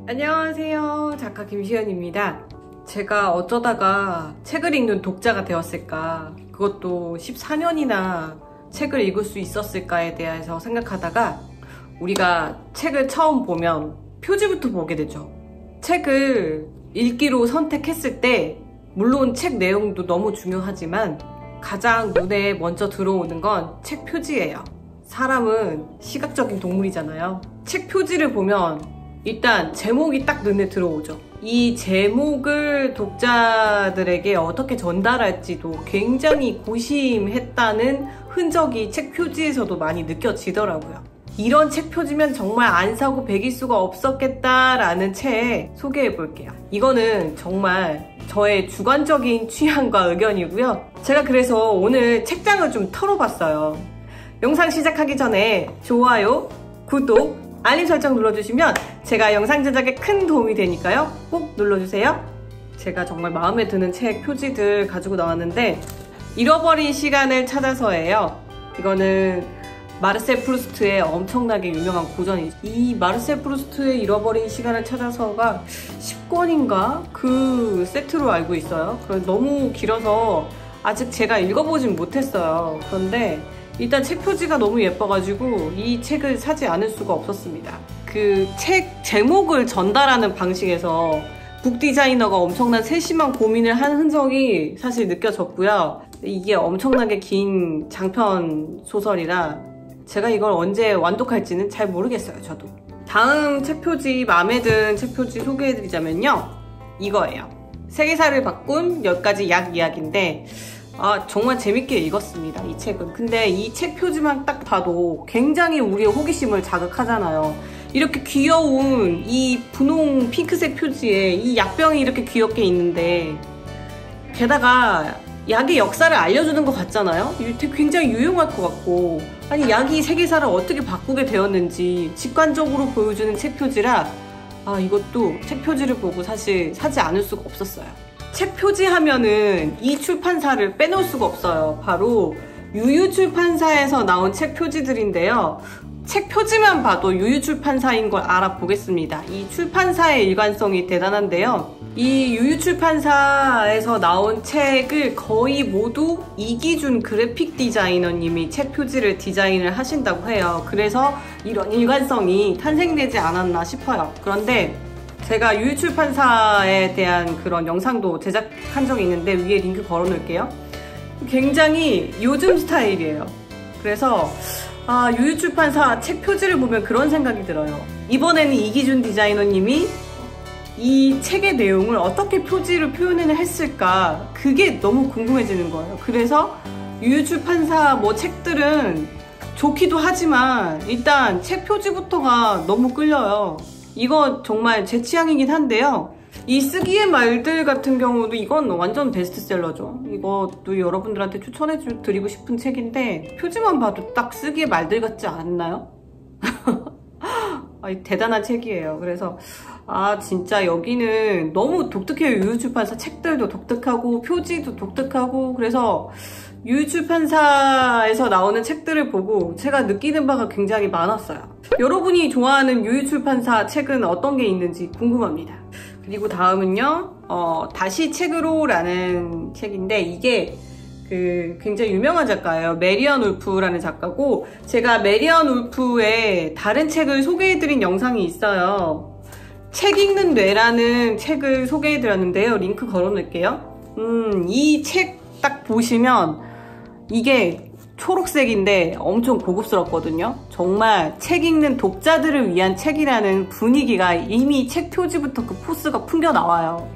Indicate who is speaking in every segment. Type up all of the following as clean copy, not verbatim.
Speaker 1: 안녕하세요, 작가 김시연입니다. 제가 어쩌다가 책을 읽는 독자가 되었을까, 그것도 14년이나 책을 읽을 수 있었을까에 대해서 생각하다가 우리가 책을 처음 보면 표지부터 보게 되죠. 책을 읽기로 선택했을 때 물론 책 내용도 너무 중요하지만 가장 눈에 먼저 들어오는 건 책 표지예요. 사람은 시각적인 동물이잖아요. 책 표지를 보면 일단 제목이 딱 눈에 들어오죠. 이 제목을 독자들에게 어떻게 전달할지도 굉장히 고심했다는 흔적이 책 표지에서도 많이 느껴지더라고요. 이런 책 표지면 정말 안 사고 배길 수가 없었겠다라는 책 소개해 볼게요. 이거는 정말 저의 주관적인 취향과 의견이고요. 제가 그래서 오늘 책장을 좀 털어봤어요. 영상 시작하기 전에 좋아요, 구독, 알림 설정 눌러주시면 제가 영상 제작에 큰 도움이 되니까요. 꼭 눌러주세요. 제가 정말 마음에 드는 책 표지들 가지고 나왔는데 잃어버린 시간을 찾아서예요. 이거는 마르셀 프루스트의 엄청나게 유명한 고전이죠. 이 마르셀 프루스트의 잃어버린 시간을 찾아서가 10권인가? 그 세트로 알고 있어요. 너무 길어서 아직 제가 읽어보진 못했어요. 그런데 일단 책 표지가 너무 예뻐가지고 이 책을 사지 않을 수가 없었습니다. 그 책 제목을 전달하는 방식에서 북 디자이너가 엄청난 세심한 고민을 한 흔적이 사실 느껴졌고요. 이게 엄청나게 긴 장편 소설이라 제가 이걸 언제 완독할지는 잘 모르겠어요, 저도. 다음 책 표지, 마음에 든 책 표지 소개해드리자면요. 이거예요. 세계사를 바꾼 10가지 약 이야기인데 정말 재밌게 읽었습니다, 이 책은. 근데 이 책 표지만 딱 봐도 굉장히 우리의 호기심을 자극하잖아요. 이렇게 귀여운 이 분홍 핑크색 표지에 이 약병이 이렇게 귀엽게 있는데 게다가 약의 역사를 알려주는 것 같잖아요? 굉장히 유용할 것 같고, 아니 약이 세계사를 어떻게 바꾸게 되었는지 직관적으로 보여주는 책 표지라 이것도 책 표지를 보고 사실 사지 않을 수가 없었어요. 책 표지 하면은 이 출판사를 빼놓을 수가 없어요. 바로 유유출판사에서 나온 책 표지들인데요. 책 표지만 봐도 유유출판사인 걸 알아보겠습니다. 이 출판사의 일관성이 대단한데요. 이 유유출판사에서 나온 책을 거의 모두 이기준 그래픽 디자이너님이 책 표지를 디자인을 하신다고 해요. 그래서 이런 일관성이 탄생되지 않았나 싶어요. 그런데 제가 유유출판사에 대한 그런 영상도 제작한 적이 있는데 위에 링크 걸어 놓을게요. 굉장히 요즘 스타일이에요. 그래서 유유출판사 책 표지를 보면 그런 생각이 들어요. 이번에는 이기준 디자이너님이 이 책의 내용을 어떻게 표지를 표현을 했을까, 그게 너무 궁금해지는 거예요. 그래서 유유출판사 책들은 좋기도 하지만 일단 책 표지부터가 너무 끌려요. 이거 정말 제 취향이긴 한데요. 이 쓰기의 말들 같은 경우도 이건 완전 베스트셀러죠. 이것도 여러분들한테 추천해드리고 싶은 책인데 표지만 봐도 딱 쓰기의 말들 같지 않나요? 대단한 책이에요. 그래서 진짜 여기는 너무 독특해요. 유유출판사 책들도 독특하고 표지도 독특하고. 그래서 유유출판사에서 나오는 책들을 보고 제가 느끼는 바가 굉장히 많았어요. 여러분이 좋아하는 유유출판사 책은 어떤 게 있는지 궁금합니다. 그리고 다음은요, 다시 책으로 라는 책인데 이게 굉장히 유명한 작가예요. 메리언 울프라는 작가고, 제가 메리언 울프의 다른 책을 소개해드린 영상이 있어요. 책 읽는 뇌라는 책을 소개해드렸는데요. 링크 걸어놓을게요. 이 책 딱 보시면 이게 초록색인데 엄청 고급스럽거든요. 정말 책 읽는 독자들을 위한 책이라는 분위기가 이미 책 표지부터 그 포스가 풍겨 나와요.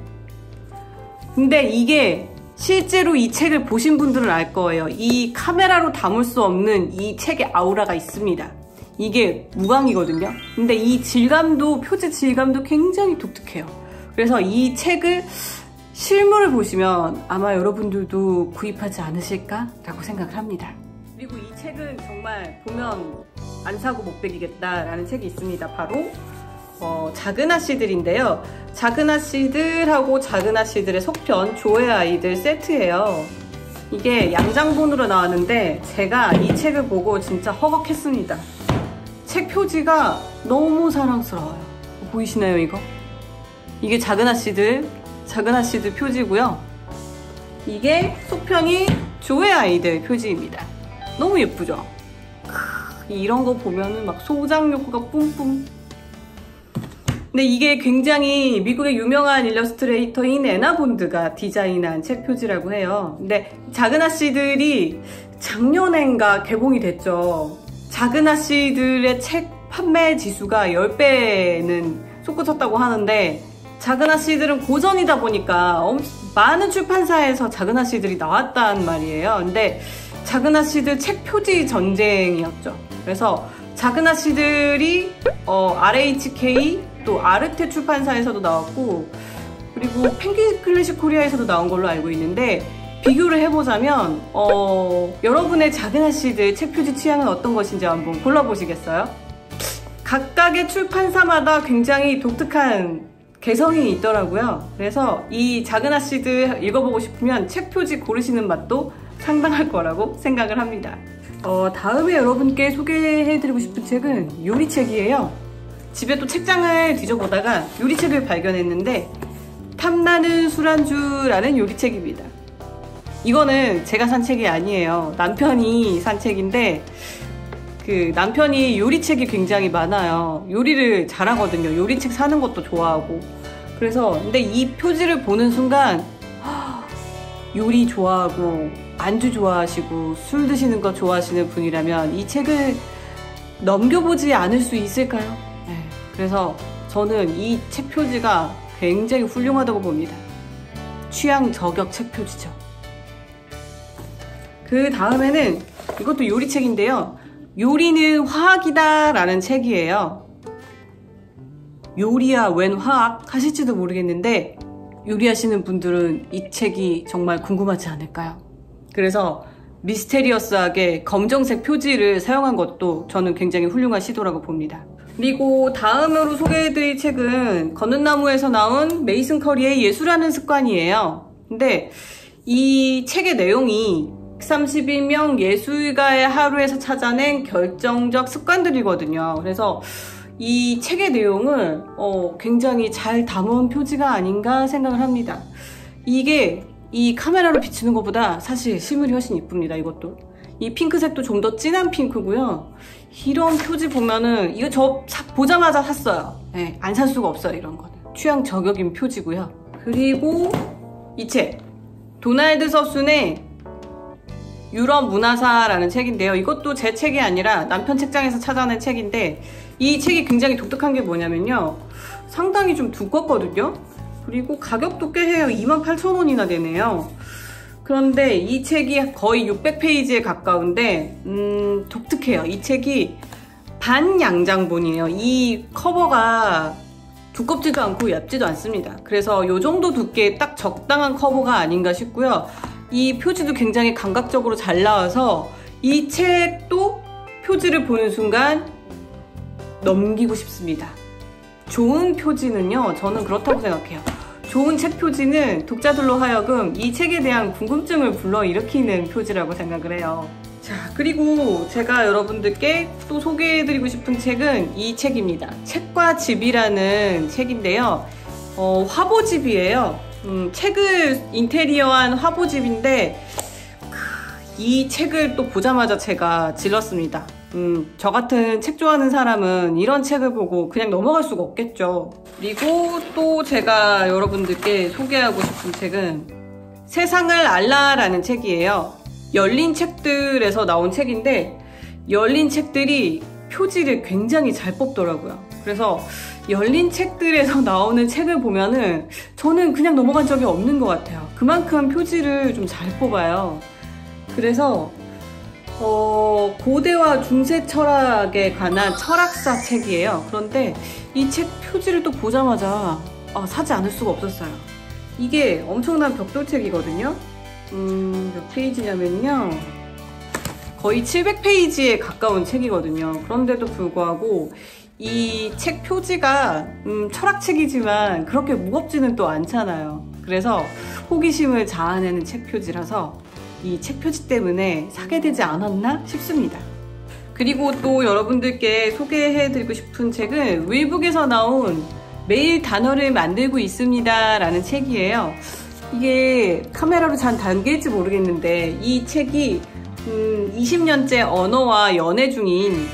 Speaker 1: 근데 이게 실제로 이 책을 보신 분들은 알 거예요. 이 카메라로 담을 수 없는 이 책의 아우라가 있습니다. 이게 무광이거든요. 근데 이 질감도, 표지 질감도 굉장히 독특해요. 그래서 이 책을 실물을 보시면 아마 여러분들도 구입하지 않으실까? 라고 생각을 합니다. 그리고 이 책은 정말 보면 안 사고 못 베기겠다라는 책이 있습니다. 바로 작은 아씨들인데요. 작은 아씨들하고 작은 아씨들의 속편 조의 아이들 세트예요. 이게 양장본으로 나왔는데 제가 이 책을 보고 진짜 허걱했습니다. 책 표지가 너무 사랑스러워요. 보이시나요, 이거? 이게 작은 아씨들 표지고요. 이게 속편이 조의 아이들 표지입니다. 너무 예쁘죠? 이런 거 보면은 막 소장 욕구가 뿜뿜. 근데 이게 굉장히 미국의 유명한 일러스트레이터인 에나 본드가 디자인한 책 표지라고 해요. 근데 작은 아씨들이 작년엔가 개봉이 됐죠. 작은 아씨들의 책 판매 지수가 10배는 솟구쳤다고 하는데, 작은 아씨들은 고전이다 보니까 많은 출판사에서 작은 아씨들이 나왔단 말이에요. 근데 작은 아씨들 책 표지 전쟁이었죠. 그래서 작은 아씨들이 RHK 또 아르테 출판사에서도 나왔고, 그리고 펭귄 클래식 코리아에서도 나온 걸로 알고 있는데, 비교를 해보자면 여러분의 작은 아씨들 책 표지 취향은 어떤 것인지 한번 골라보시겠어요? 각각의 출판사마다 굉장히 독특한 개성이 있더라고요. 그래서 이 작은 아씨들 읽어보고 싶으면 책 표지 고르시는 맛도 상당할 거라고 생각을 합니다. 다음에 여러분께 소개해드리고 싶은 책은 요리책이에요. 집에 또 책장을 뒤져보다가 요리책을 발견했는데, 탐나는 술안주라는 요리책입니다. 이거는 제가 산 책이 아니에요. 남편이 산 책인데, 그 남편이 요리책이 굉장히 많아요. 요리를 잘하거든요. 요리책 사는 것도 좋아하고. 그래서 근데 이 표지를 보는 순간 요리 좋아하고 안주 좋아하시고 술 드시는 거 좋아하시는 분이라면 이 책을 넘겨보지 않을 수 있을까요? 네. 그래서 저는 이 책 표지가 굉장히 훌륭하다고 봅니다. 취향 저격 책 표지죠. 그 다음에는 이것도 요리책인데요. 요리는 화학이다 라는 책이에요. 요리야 웬 화학 하실지도 모르겠는데, 요리하시는 분들은 이 책이 정말 궁금하지 않을까요? 그래서 미스테리어스하게 검정색 표지를 사용한 것도 저는 굉장히 훌륭한 시도라고 봅니다. 그리고 다음으로 소개해드릴 책은 걷는 나무에서 나온 메이슨 커리의 예술하는 습관이에요. 근데 이 책의 내용이 131명 예술가의 하루에서 찾아낸 결정적 습관들이거든요. 그래서 이 책의 내용을 굉장히 잘 담은 표지가 아닌가 생각을 합니다. 이게 이 카메라로 비추는 것보다 사실 실물이 훨씬 이쁩니다. 이것도. 이 핑크색도 좀 더 진한 핑크고요. 이런 표지 보면은 이거 저 보자마자 샀어요. 네, 안 살 수가 없어요. 이런 거는. 취향 저격인 표지고요. 그리고 이 책. 도널드 서순의 유럽 문화사라는 책인데요. 이것도 제 책이 아니라 남편 책장에서 찾아낸 책인데, 이 책이 굉장히 독특한 게 뭐냐면요. 상당히 좀 두껍거든요. 그리고 가격도 꽤 해요. 28,000원이나 되네요. 그런데 이 책이 거의 600페이지에 가까운데 독특해요. 이 책이 반양장본이에요. 이 커버가 두껍지도 않고 얇지도 않습니다. 그래서 이 정도 두께에 딱 적당한 커버가 아닌가 싶고요. 이 표지도 굉장히 감각적으로 잘 나와서 이 책도 표지를 보는 순간 넘기고 싶습니다. 좋은 표지는요, 저는 그렇다고 생각해요. 좋은 책 표지는 독자들로 하여금 이 책에 대한 궁금증을 불러일으키는 표지라고 생각을 해요. 자, 그리고 제가 여러분들께 또 소개해드리고 싶은 책은 이 책입니다. 책과 집이라는 책인데요. 화보집이에요. 책을 인테리어한 화보집인데, 이 책을 또 보자마자 제가 질렀습니다. 저 같은 책 좋아하는 사람은 이런 책을 보고 그냥 넘어갈 수가 없겠죠. 그리고 또 제가 여러분들께 소개하고 싶은 책은 세상을 알라라는 책이에요. 열린 책들에서 나온 책인데, 열린 책들이 표지를 굉장히 잘 뽑더라고요. 그래서 열린 책들에서 나오는 책을 보면은 저는 그냥 넘어간 적이 없는 것 같아요. 그만큼 표지를 좀 잘 뽑아요. 그래서 고대와 중세 철학에 관한 철학사 책이에요. 그런데 이 책 표지를 또 보자마자 사지 않을 수가 없었어요. 이게 엄청난 벽돌책이거든요. 몇 페이지냐면요, 거의 700페이지에 가까운 책이거든요. 그런데도 불구하고 이 책 표지가 철학책이지만 그렇게 무겁지는 또 않잖아요. 그래서 호기심을 자아내는 책 표지라서 이 책 표지 때문에 사게 되지 않았나 싶습니다. 그리고 또 여러분들께 소개해드리고 싶은 책은 윌북에서 나온 매일 단어를 만들고 있습니다 라는 책이에요. 이게 카메라로 잘 담길지 모르겠는데 이 책이 20년째 언어와 연애 중인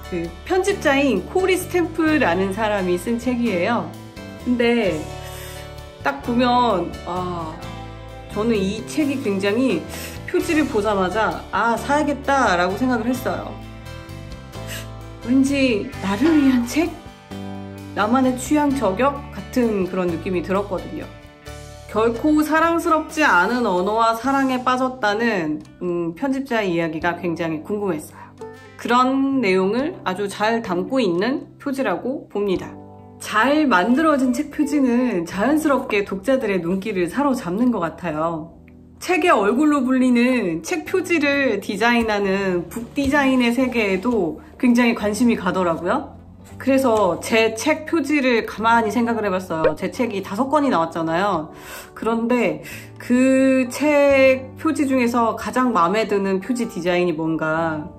Speaker 1: 그 편집자인 코리 스탬프라는 사람이 쓴 책이에요. 근데 딱 보면 저는 이 책이 굉장히 표지를 보자마자 사야겠다 라고 생각을 했어요. 왠지 나를 위한 책? 나만의 취향 저격? 같은 그런 느낌이 들었거든요. 결코 사랑스럽지 않은 언어와 사랑에 빠졌다는 편집자의 이야기가 굉장히 궁금했어요. 그런 내용을 아주 잘 담고 있는 표지라고 봅니다. 잘 만들어진 책 표지는 자연스럽게 독자들의 눈길을 사로잡는 것 같아요. 책의 얼굴로 불리는 책 표지를 디자인하는 북 디자인의 세계에도 굉장히 관심이 가더라고요. 그래서 제 책 표지를 가만히 생각을 해봤어요. 제 책이 5권이 나왔잖아요. 그런데 그 책 표지 중에서 가장 마음에 드는 표지 디자인이 뭔가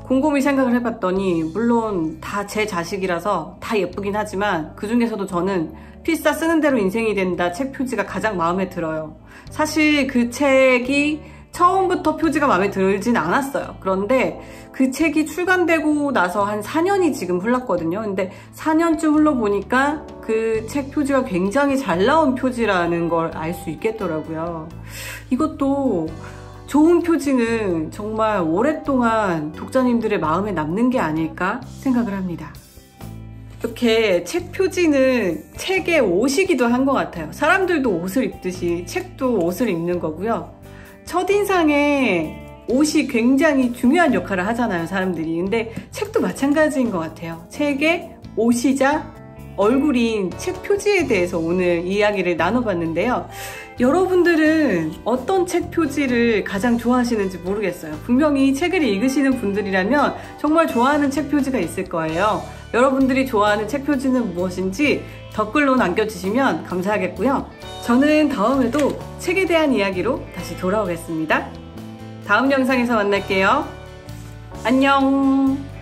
Speaker 1: 곰곰이 생각을 해봤더니, 물론 다 제 자식이라서 다 예쁘긴 하지만 그 중에서도 저는 필사 쓰는 대로 인생이 된다 책 표지가 가장 마음에 들어요. 사실 그 책이 처음부터 표지가 마음에 들진 않았어요. 그런데 그 책이 출간되고 나서 한 4년이 지금 흘렀거든요. 근데 4년쯤 흘러보니까 그 책 표지가 굉장히 잘 나온 표지라는 걸 알 수 있겠더라고요. 이것도 좋은 표지는 정말 오랫동안 독자님들의 마음에 남는 게 아닐까 생각을 합니다. 이렇게 책 표지는 책의 옷이기도 한 것 같아요. 사람들도 옷을 입듯이 책도 옷을 입는 거고요. 첫인상에 옷이 굉장히 중요한 역할을 하잖아요, 사람들이. 근데 책도 마찬가지인 것 같아요. 책의 옷이자 얼굴인 책 표지에 대해서 오늘 이야기를 나눠봤는데요. 여러분들은 어떤 책 표지를 가장 좋아하시는지 모르겠어요. 분명히 책을 읽으시는 분들이라면 정말 좋아하는 책 표지가 있을 거예요. 여러분들이 좋아하는 책 표지는 무엇인지 댓글로 남겨주시면 감사하겠고요. 저는 다음에도 책에 대한 이야기로 다시 돌아오겠습니다. 다음 영상에서 만날게요. 안녕.